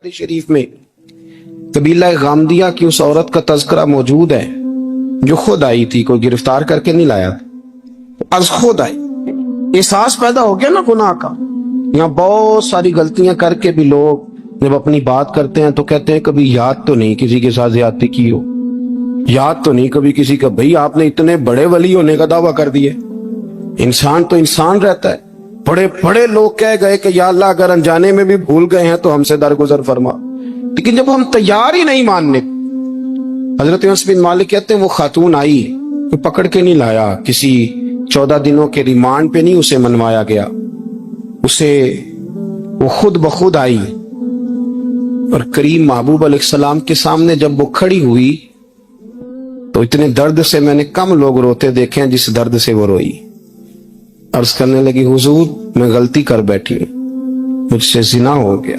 شریف میں قبیلہ غامدیہ کی اس عورت کا تذکرہ موجود ہے جو خود آئی تھی، کوئی گرفتار کر کے نہیں لایا تھا، از خود آئی۔ احساس پیدا ہو گیا نا گناہ کا۔ یہاں بہت ساری غلطیاں کر کے بھی لوگ جب اپنی بات کرتے ہیں تو کہتے ہیں کبھی یاد تو نہیں کسی کے ساتھ زیادتی کی ہو، یاد تو نہیں کبھی کسی کا۔ بھئی آپ نے اتنے بڑے ولی ہونے کا دعویٰ کر دیے۔ انسان تو انسان رہتا ہے۔ بڑے بڑے لوگ کہہ گئے کہ یا اللہ اگر انجانے میں بھی بھول گئے ہیں تو ہم سے درگزر فرما، لیکن جب ہم تیار ہی نہیں ماننے۔ حضرت انس بن مالک کہتے ہیں وہ خاتون آئی، کوئی پکڑ کے نہیں لایا، کسی 14 دنوں کے ریمانڈ پہ نہیں اسے منوایا گیا، اسے وہ خود بخود آئی۔ اور کریم محبوب علیہ السلام کے سامنے جب وہ کھڑی ہوئی تو اتنے درد سے میں نے کم لوگ روتے دیکھے ہیں جس درد سے وہ روئی۔ عرض کرنے لگی حضور میں غلطی کر بیٹھی ہوں، مجھ سے زنا ہو گیا،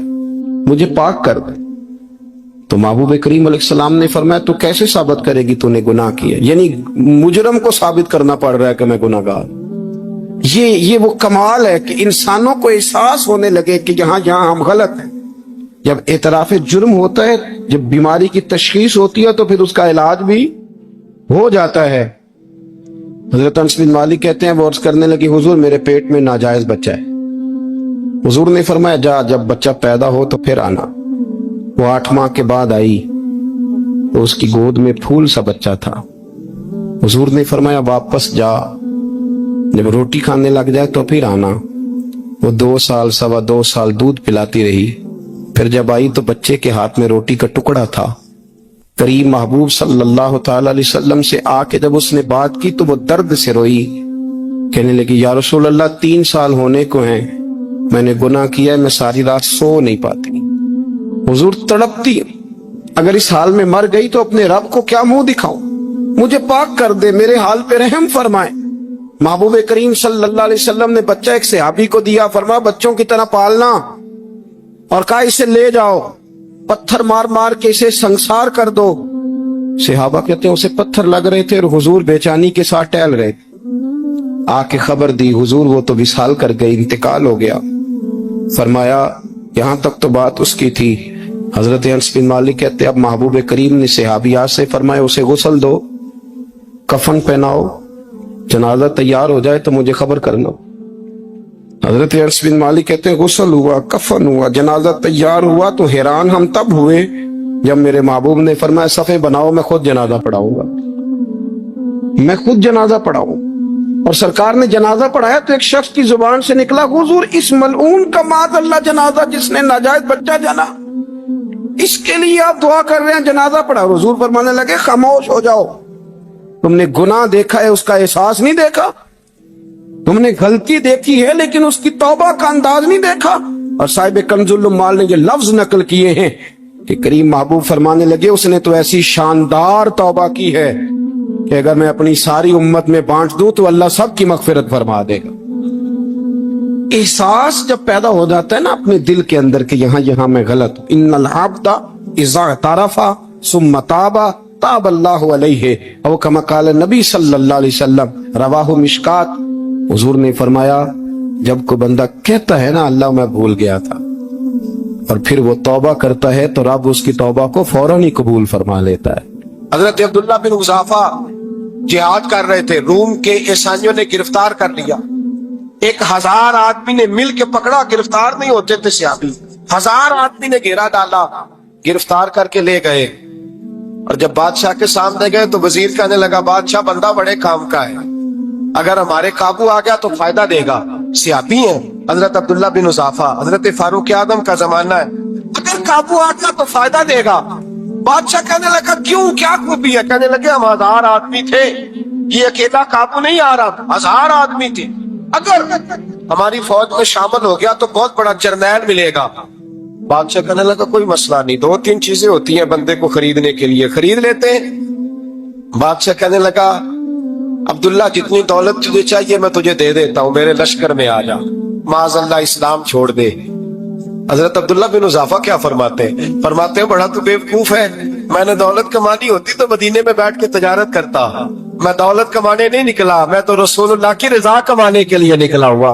مجھے پاک کر دے۔ تو محبوب کریم علیہ السلام نے فرمایا تو کیسے ثابت کرے گی تو نے گناہ کیا؟ یعنی مجرم کو ثابت کرنا پڑ رہا ہے کہ میں گناہ گار۔ یہ وہ کمال ہے کہ انسانوں کو احساس ہونے لگے کہ یہاں ہم غلط ہیں۔ جب اعتراف جرم ہوتا ہے، جب بیماری کی تشخیص ہوتی ہے تو پھر اس کا علاج بھی ہو جاتا ہے۔ حضرت انس بن مالک کہتے ہیں وہ عرض کرنے لگی حضور میرے پیٹ میں ناجائز بچہ ہے۔ حضور نے فرمایا جا جب بچہ پیدا ہو تو پھر آنا۔ وہ 8 ماہ کے بعد آئی تو اس کی گود میں پھول سا بچہ تھا۔ حضور نے فرمایا واپس جا، جب روٹی کھانے لگ جائے تو پھر آنا۔ وہ 2 سال 2.25 سال دودھ پلاتی رہی، پھر جب آئی تو بچے کے ہاتھ میں روٹی کا ٹکڑا تھا۔ کریم محبوب صلی اللہ تعالی علیہ وسلم سے آ کے جب اس نے بات کی تو وہ درد سے روئی، کہنے لگی یا رسول اللہ 3 سال ہونے کو ہیں، میں نے گناہ کیا ہے، میں ساری رات سو نہیں پاتی۔ حضور تڑپتی، اگر اس حال میں مر گئی تو اپنے رب کو کیا منہ دکھاؤں، مجھے پاک کر دے، میرے حال پہ رحم فرمائے۔ محبوب کریم صلی اللہ علیہ وسلم نے بچہ ایک صحابی کو دیا، فرمایا بچوں کی طرح پالنا، اور کہا اسے لے جاؤ، پتھر مار مار کے اسے سنسار کر دو۔ صحابہ کہتے ہیں اسے پتھر لگ رہے تھے اور حضور بے چینی کے ساتھ ٹہل رہے تھے۔ آ کے خبر دی حضور وہ تو وصال کر گئی، انتقال ہو گیا۔ فرمایا یہاں تک تو بات اس کی تھی۔ حضرت انس بن مالک کہتے اب محبوب کریم نے صحابیات سے فرمایا اسے غسل دو، کفن پہناؤ، جنازہ تیار ہو جائے تو مجھے خبر کرنا۔ حضرت انس بن مالک کہتے ہیں غسل ہوا، کفن ہوا، جنازہ تیار ہوا تو حیران ہم تب ہوئے جب میرے محبوب نے فرمایا صفے بناؤ، میں خود جنازہ پڑھاؤں گا، میں خود جنازہ پڑھاؤں۔ اور سرکار نے جنازہ پڑھایا تو ایک شخص کی زبان سے نکلا حضور اس ملعون کا معاذ اللہ جنازہ جس نے ناجائز بچہ جنا، اس کے لیے آپ دعا کر رہے ہیں، جنازہ پڑھا۔ حضور فرمانے لگے خاموش ہو جاؤ، تم نے گناہ دیکھا ہے اس کا احساس نہیں دیکھا، تم نے غلطی دیکھی ہے لیکن اس کی توبہ کا انداز نہیں دیکھا۔ اور صاحب کنز العمال نے یہ لفظ نقل کیے ہیں کہ کریم محبوب فرمانے لگے اس نے تو ایسی شاندار توبہ کی ہے کہ اگر میں اپنی ساری امت میں بانٹ دوں تو اللہ سب کی مغفرت فرما دے گا۔ احساس جب پیدا ہو جاتا ہے نا اپنے دل کے اندر کہ یہاں میں غلط ہوں۔ ان العبد اذا اعترف ثم تاب تاب اللہ علیہ او کما قال نبی صلی اللہ علیہ وسلم، رواہ مشکات۔ حضور نے فرمایا جب کوئی بندہ کہتا ہے نا اللہ میں بھول گیا تھا اور پھر وہ توبہ کرتا ہے تو رب اس کی توبہ کو فوراً ہی قبول فرما لیتا ہے۔ حضرت عبداللہ بن حذافہ جہاد کر رہے تھے، روم کے عیسائیوں نے گرفتار کر لیا، 1000 آدمی نے مل کے پکڑا، گرفتار نہیں ہوتے تھے صحابی، 1000 آدمی نے گھیرا ڈالا، گرفتار کر کے لے گئے۔ اور جب بادشاہ کے سامنے گئے تو وزیر کہنے لگا بادشاہ بندہ بڑے کام کا ہے، اگر ہمارے قابو آ گیا تو فائدہ دے گا۔ صحابی ہیں حضرت عبداللہ بن حذافہ، حضرت فاروق اعظم کا زمانہ ہے، اگر قابو آ گیا تو فائدہ دے گا۔ بادشاہ کہنے لگا کیوں، کیا خوبی ہے؟ کہنے لگے ہم 1000 آدمی تھے، یہ اکیلا قابو نہیں آ رہا تھا، 1000 آدمی تھے، اگر ہماری فوج میں شامل ہو گیا تو بہت بڑا جرنیل ملے گا۔ بادشاہ کہنے لگا کوئی مسئلہ نہیں، 2-3 چیزیں ہوتی ہیں بندے کو خریدنے کے لیے، خرید لیتے ہیں۔ بادشاہ کہنے لگا عبداللہ جتنی دولت تجھے چاہیے میں تجھے دے دیتا ہوں، میرے لشکر میں آ جا، معاذ اللہ اسلام چھوڑ دے۔ حضرت عبداللہ بن حذافہ کیا فرماتے ہیں بڑا تو بیوقوف ہے، میں نے دولت کمانی ہوتی تو مدینے میں بیٹھ کے تجارت کرتا، میں دولت کمانے نہیں نکلا، میں تو رسول اللہ کی رضا کمانے کے لیے نکلا ہوا۔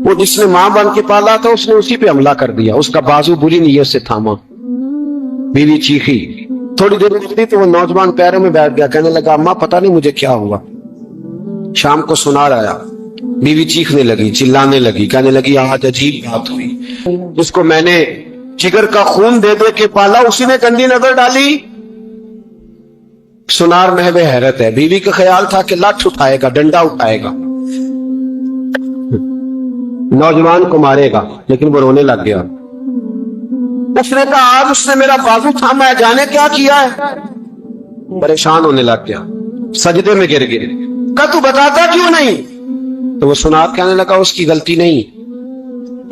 وہ جس نے ماں بن کے پالا تھا اس نے اسی پہ حملہ کر دیا، اس کا بازو بری نیت سے تھاما، بیوی چیخی، تھوڑی دیر گزری تو وہ نوجوان پیروں میں بیٹھ گیا، کہنے لگا اماں پتہ نہیں مجھے کیا ہوا۔ شام کو سنار آیا، بیوی چیخنے لگی، چلانے لگی، کہنے لگی آج عجیب بات ہوئی، جس کو میں نے جگر کا خون دے دے کے پالا اسی نے گندی نظر ڈالی۔ سنار محو حیرت ہے، بیوی کا خیال تھا کہ لاٹھ اٹھائے گا، ڈنڈا اٹھائے گا، نوجوان کو مارے گا، لیکن وہ رونے لگ گیا۔ اس نے کہا آج اس نے میرا بازو تھاما ہے، جانے کیا کیا ہے، پریشان ہونے لگ گیا، سجدے میں گر گئے، کہا تو بتاتا کیوں نہیں؟ تو وہ سنار کہنے لگا اس کی غلطی نہیں،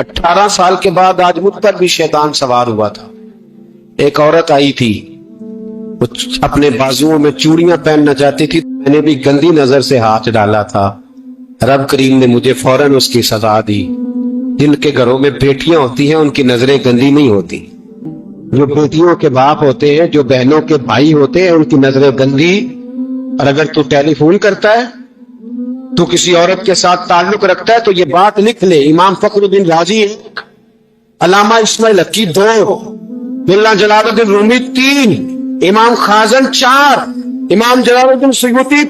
18 سال کے بعد آج مجھ پر بھی شیطان سوار ہوا تھا۔ ایک عورت آئی تھی، وہ اپنے بازوؤں میں چوڑیاں پہننا چاہتی تھی، میں نے بھی گندی نظر سے ہاتھ ڈالا تھا، رب کریم نے مجھے فوراً اس کی سزا دی۔ جن کے گھروں میں بیٹیاں ہوتی ہیں ان کی نظریں گندی نہیں ہوتی، جو بیٹیوں کے باپ ہوتے ہیں، جو بہنوں کے بھائی ہوتے ہیں، ان کی نظریں گندی۔ اور اگر تو ٹیلی فون کرتا ہے، تو کسی عورت کے ساتھ تعلق رکھتا ہے، تو یہ بات لکھ لے، امام فخر الدین رازی 1، علامہ اسماعیل حقی 2، مولانا جلال الدین رومی 3، امام خازن 4، امام جلال الدین سیوطی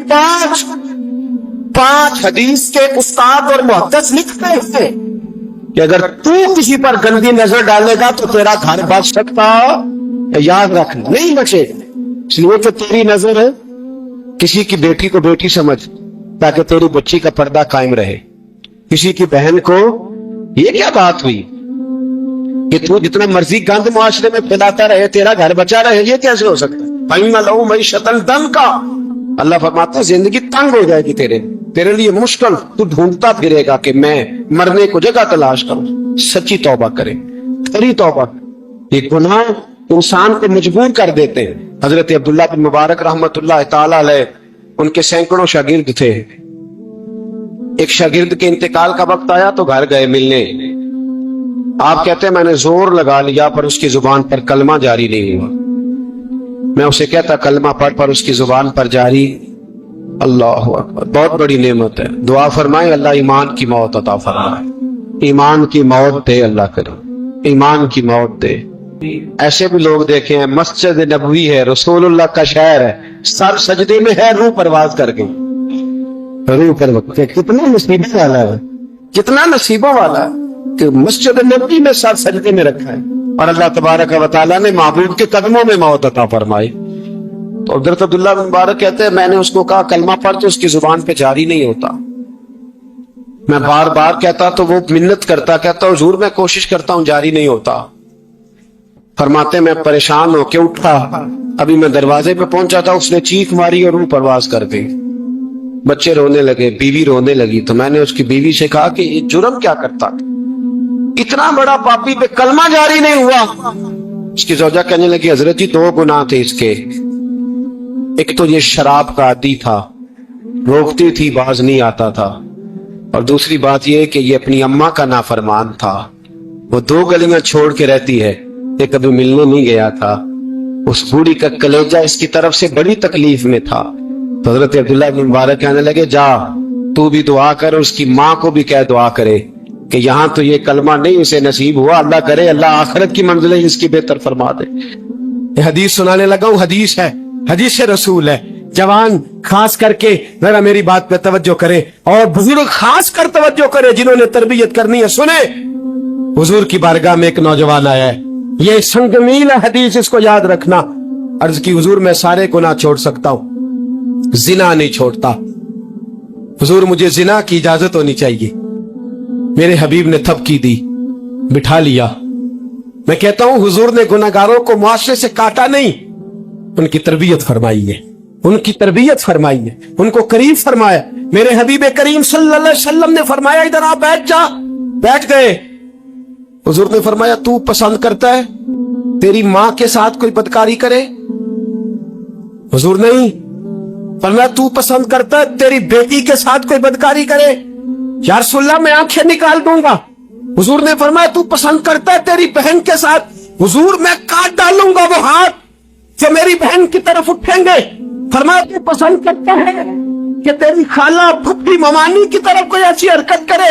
5 حدیث کے استاد اور محدث لکھتے ہیں کہ اگر تو کسی پر گندی نظر ڈالے گا تو تیرا گھر بچ سکتا، یاد رکھنا نہیں بچے، اس لیے کہ تیری نظر کسی کی بیٹی کو بیٹی سمجھ، تاکہ تیری بچی کا پردہ قائم رہے۔ کسی کی بہن کو، یہ کیا بات ہوئی کہ تو جتنا مرضی گند معاشرے میں پھیلاتا رہے تیرا گھر بچا رہے، یہ کیسے ہو سکتا ہے؟ فَإِنَّ لَهُ مَعِيشَةً ضَنْكَ، اللہ فرماتا ہے زندگی تنگ ہو جائے گی تیرے لیے مشکل، تو ڈھونڈتا پھرے گا کہ میں مرنے کو جگہ تلاش کروں۔ سچی توبہ کرے، کھری توبہ۔ یہ گناہ انسان کو مجبور کر دیتے ہیں۔ حضرت عبداللہ بن مبارک رحمت اللہ تعالی علیہ، ان کے سینکڑوں شاگرد تھے، ایک شاگرد کے انتقال کا وقت آیا تو گھر گئے ملنے، آپ کہتے ہیں میں نے زور لگا لیا پر اس کی زبان پر کلمہ جاری نہیں ہوا، میں اسے کہتا کلمہ پڑھ پر اس کی زبان پر جاری۔ اللہ اکبر، بہت بڑی نعمت ہے، دعا فرمائیں اللہ ایمان کی موت عطا فرمائے، ایمان کی موت دے اللہ کرے، ایمان کی موت دے۔ ایسے بھی لوگ دیکھے ہیں، مسجد نبوی ہے، رسول اللہ کا شہر ہے، سر سجدے میں ہے، روح پرواز کر کے، روح پر وقت، کتنا نصیبوں والا ہے، کتنا نصیبوں والا ہے کہ مسجد نبوی میں سر سجدے میں رکھا ہے، اور اللہ تبارک و تعالیٰ نے محبوب کے قدموں میں موت عطا فرمائی۔ تو حضرت عبداللہ بن مبارک کہتے ہیں میں نے اس کو کہا کلمہ پڑھ، تو اس کی زبان پہ جاری نہیں ہوتا، میں بار بار کہتا تو وہ منت کرتا، کہتا حضور میں کوشش کرتا ہوں جاری نہیں ہوتا۔ فرماتے میں پریشان ہو کے اٹھا، ابھی میں دروازے پہ پہنچا تھا، اس نے چیخ ماری اور روح پرواز کر گئی، بچے رونے لگے، بیوی رونے لگی، تو میں نے اس کی بیوی سے کہا کہ یہ جرم کیا کرتا، اتنا بڑا پاپی پہ کلمہ جاری نہیں ہوا۔ اس کی زوجہ کہنے لگی حضرت جی 2 گناہ تھے اس کے، ایک تو یہ شراب کا عادی تھا، روکتی تھی باز نہیں آتا تھا، اور دوسری بات یہ کہ یہ اپنی اماں کا نافرمان تھا، وہ 2 گلیاں چھوڑ کے رہتی ہے، یہ کبھی ملنے نہیں گیا تھا، اس بوڑھی کا کلیجہ اس کی طرف سے بڑی تکلیف میں تھا۔ تو حضرت عبداللہ بن مبارک کہنے لگے جا تو بھی دعا کر، اس کی ماں کو بھی کہہ دعا کرے کہ یہاں تو یہ کلمہ نہیں اسے نصیب ہوا، اللہ کرے اللہ آخرت کی منزلیں اس کی بہتر فرما دے۔ یہ حدیث سنانے لگا ہوں، حدیث ہے، حدیث رسول ہے، جوان خاص کر کے ذرا میری بات پہ توجہ کرے، اور بزرگ خاص کر توجہ کرے جنہوں نے تربیت کرنی ہے۔ سنے، حضور کی بارگاہ میں ایک نوجوان آیا ہے، یہ سنگمیل حدیث، اس کو یاد رکھنا۔ عرض کی حضور میں سارے گناہ چھوڑ سکتا ہوں، زنا نہیں چھوڑتا، حضور مجھے زنا کی اجازت ہونی چاہیے۔ میرے حبیب نے تھپکی دی، بٹھا لیا۔ میں کہتا ہوں حضور نے گناہگاروں کو معاشرے سے کاٹا نہیں، ان کی تربیت فرمائی ہے، ان کی تربیت فرمائی ہے، ان کو قریب فرمایا۔ میرے حبیب کریم صلی اللہ علیہ وسلم نے فرمایا ادھر آپ بیٹھ جا، بیٹھ گئے۔ حضور نے فرمایا تو پسند کرتا ہے تیری ماں کے ساتھ کوئی بدکاری کرے؟ حضور نہیں فرمایا تو پسند کرتا ہے تیری بیٹی کے ساتھ کوئی بدکاری کرے؟ یا رسول اللہ میں آنکھیں نکال دوں گا۔ حضور نے فرمایا تو پسند کرتا ہے تیری بہن کے ساتھ؟ حضور میں کاٹ ڈالوں گا وہ ہاتھ جو میری بہن کی طرف اٹھیں گے۔ فرمایا تو پسند کرتا ہے کہ تیری خالہ پھپھی ممانی کی طرف کوئی ایسی حرکت کرے؟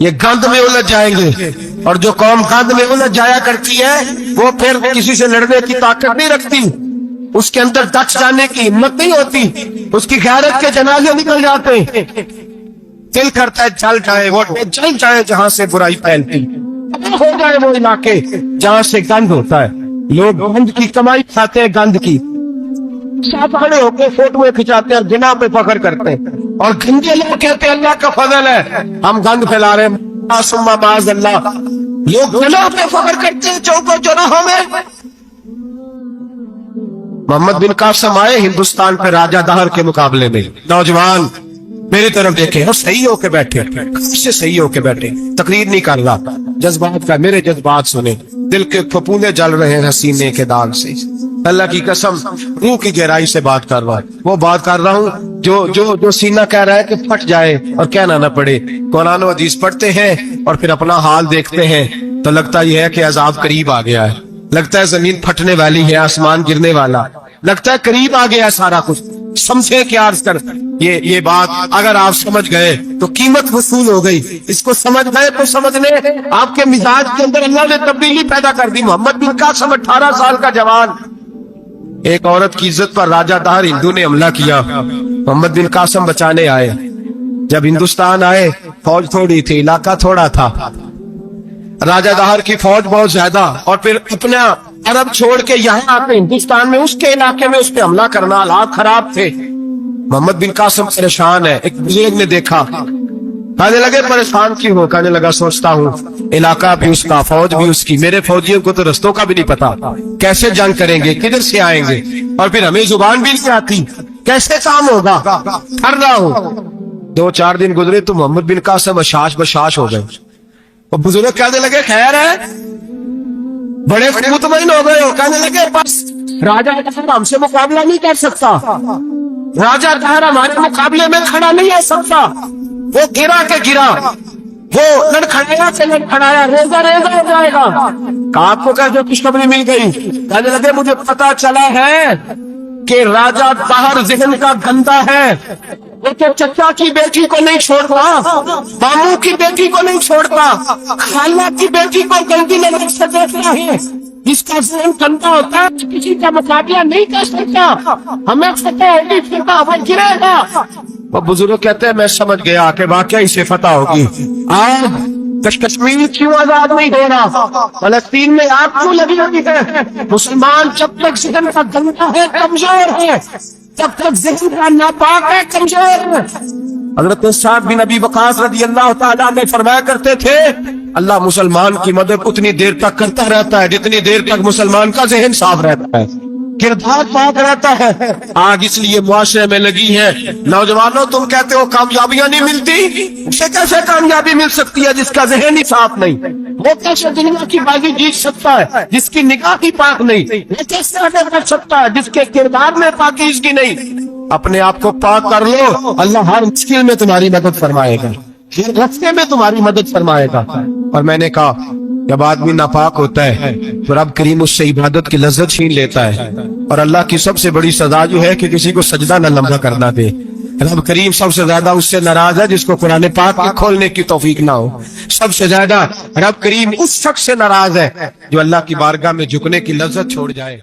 یہ گند میں الجھ جائیں گے. اور جو قوم گند میں الجھ جایا کرتی ہے وہ پھر کسی سے لڑنے کی طاقت نہیں رکھتی, اس کے اندر دچ جانے کی ہمت نہیں ہوتی, اس کی غیرت کے جنازے نکل جاتے ہیں. دل کرتا ہے جل جائے وہ جل جائے جہاں سے برائی پھیلتی, ہو جائے وہ علاقے جہاں سے گند ہوتا ہے. لوگ گند کی کمائی کھاتے ہیں, گند کی ساتھ کھڑے ہو کے فوٹویں کھچاتے ہیں اور گنا پہ فخر کرتے ہیں, اور گندے لوگ کہتے ہیں اللہ کا فضل ہے ہم گند پھیلا رہے ہیں. ثم معاذ اللہ, لوگ گنا پہ فخر کرتے ہیں چوکوں چوراہوں میں. محمد بن قاسم آئے ہندوستان پہ راجہ دہر کے مقابلے میں, نوجوان میری طرف دیکھے اور صحیح ہو کے بیٹھے, سے صحیح ہو کے بیٹھے, تقریر نہیں کر رہا, جذبات کا, میرے جذبات سنے, دل کے پھپھوندے جل رہے ہیں سینے کے داغ سے. اللہ کی قسم روح کی گہرائی سے بات کر رہا ہوں, وہ بات کر رہا ہوں جو سینہ کہہ رہا ہے کہ پھٹ جائے اور کہنا نہ پڑے. قرآن و حدیث پڑھتے ہیں اور پھر اپنا حال دیکھتے ہیں تو لگتا یہ ہے کہ عذاب قریب آ گیا ہے, لگتا ہے زمین پھٹنے والی ہے, آسمان گرنے والا, لگتا ہے قریب آ گیا ہے سارا کچھ. سمجھے کیا عرض کر, یہ بات اگر آپ سمجھ گئے تو قیمت وصول ہو گئی. اس کو سمجھ گئے تو سمجھ لیں آپ کے مزاج کے اندر اللہ نے تبدیلی پیدا کر دی. محمد بن قاسم 18 سال کا جوان, ایک عورت کی عزت پر راجہ دہر ہندو نے حملہ کیا, محمد بن قاسم بچانے آئے. جب ہندوستان آئے فوج تھوڑی تھی, علاقہ تھوڑا تھا, راجہ دہر کی فوج بہت زیادہ, اور پھر اپنا عرب چھوڑ کے یہاں آتے ہندوستان میں, اس کے علاقے میں اس پہ حملہ کرنا, حالات خراب تھے. محمد بن قاسم پریشان ہے. ایک بزرگ نے دیکھا, کہنے لگے پریشان کیوں ہو؟ کہنے لگا سوچتا ہوں علاقہ بھی اس کا, فوج بھی اس کی, میرے فوجیوں کو تو رستوں کا بھی نہیں پتا, کیسے جنگ کریں گے, کدھر سے آئیں گے, اور پھر ہمیں زبان بھی نہیں آتی, کیسے کام ہوگا, کر رہا ہوں. 2-4 دن گزرے تو محمد بن قاسم اشاش بشاش ہو گئے. اور بزرگ کہنے لگے خیر ہے, بڑے مطمئن ہو گئے ہو. کہنے لگے بس راجہ دہر ہم سے مقابلہ نہیں کر سکتا, راجہ دہر ہمارے مقابلے میں کھڑا نہیں ہو سکتا. وہ گرا کے گرا, وہ لڑکھڑایا سے لڑکھڑایا, ریزہ ریزہ ہو جائے گا. آپ کو کہتے خوشخبری مل گئی. کہنے لگے مجھے پتا چلا ہے کہ راجہ دہر ذہن کا گندا ہے, وہ تو چچا کی بیٹی کو نہیں چھوڑتا, ماموں کی بیٹی کو نہیں چھوڑتا, خالہ کی بیٹی کو گندی نظر سے دیکھتا ہے. جس کا ذہن گندا ہوتا ہے کسی کا مقابلہ نہیں کر سکتا, ہمیں فتح ہوگی, فتح وہ گرے گا. وہ بزرگ کہتے ہیں میں سمجھ گیا کہ واقعی سے فتح ہوگی. آج کشمیر کیوں آزاد نہیں ہو رہا, فلسطین میں آگ کیوں لگی ہوئی ہے؟ مسلمان جب تک ذہن کا گندا ہے کمزور ہے, جب تک ذہن کا ناپاک ہے کمزور ہے. حضرت سعد بن ابی وقاص رضی اللہ تعالیٰ نے فرمایا کرتے تھے اللہ مسلمان کی مدد اتنی دیر تک کرتا رہتا ہے جتنی دیر تک مسلمان کا ذہن صاف رہتا ہے, کردار پاک رہتا ہے. آگ اس لیے معاشرے میں لگی ہے. نوجوانوں تم کہتے ہو کامیابیاں نہیں ملتی, اسے کیسے کامیابی مل سکتی ہے جس کا ذہن ہی صاف نہیں؟ وہ کیسے دنیا کی بازی جیت سکتا ہے جس کی نگاہ ہی پاک نہیں؟ وہ کیسے آگے بڑھ سکتا ہے جس کے کردار میں پاکیزگی نہیں؟ اپنے آپ کو پاک کر لو, اللہ ہر مشکل میں تمہاری مدد فرمائے گا, ہر راستے میں تمہاری مدد فرمائے گا. اور میں نے کہا جب آدمی ناپاک ہوتا ہے تو رب کریم اس سے عبادت کی لذت چھین لیتا ہے, اور اللہ کی سب سے بڑی سزا جو ہے کہ کسی کو سجدہ نہ لمبا کرنا دے. رب کریم سب سے زیادہ اس سے ناراض ہے جس کو قرآن پاک کے کھولنے کی توفیق نہ ہو. سب سے زیادہ رب کریم اس شخص سے ناراض ہے جو اللہ کی بارگاہ میں جھکنے کی لذت چھوڑ جائے.